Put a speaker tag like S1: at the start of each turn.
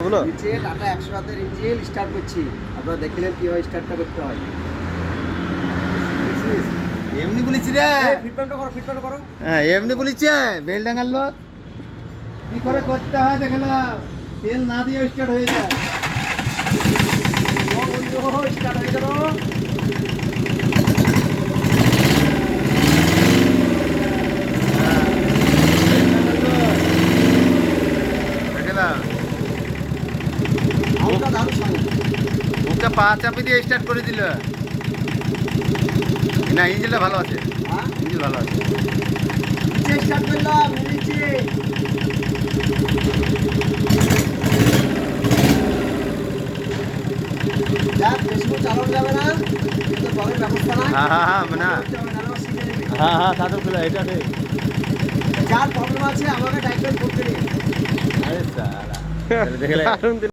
S1: নিচে টাটা 100 এর engine start করছি, আপনারা দেখলেন কিভাবে স্টার্টটা করতে হয়।
S2: এমনি বলেছি রে,
S1: ফিটমেন্ট করো।
S2: হ্যাঁ এমনি বলেছি। বেল ডাঙাল লোক কি করে করতে হয় দেখলাম, তেল না দিয়ে স্টার্ট হয়ে যায়।
S1: স্টার্ট হয়ে গেল।
S2: দেখলাম
S1: হালকা দারুণ সাউন্ড।
S2: ওকে পা চাপি দিয়ে স্টার্ট করে দিল। না ইঞ্জিনটা ভালো আছে,
S1: হ্যাঁ
S2: ইঞ্জিন ভালো আছে।
S1: নিচে স্টার্ট করলাম, নিচে যাক, বেশি করে চালানো যাবে না, কিন্তু পরের ব্যবস্থা নাই।
S2: হ্যাঁ মানে হ্যাঁ সাধু খুলে এটা ঠিক।
S1: যার প্রবলেম আছে আমাকে ডাইরেক্ট করতে দিন।
S2: আরে সালা দেখলে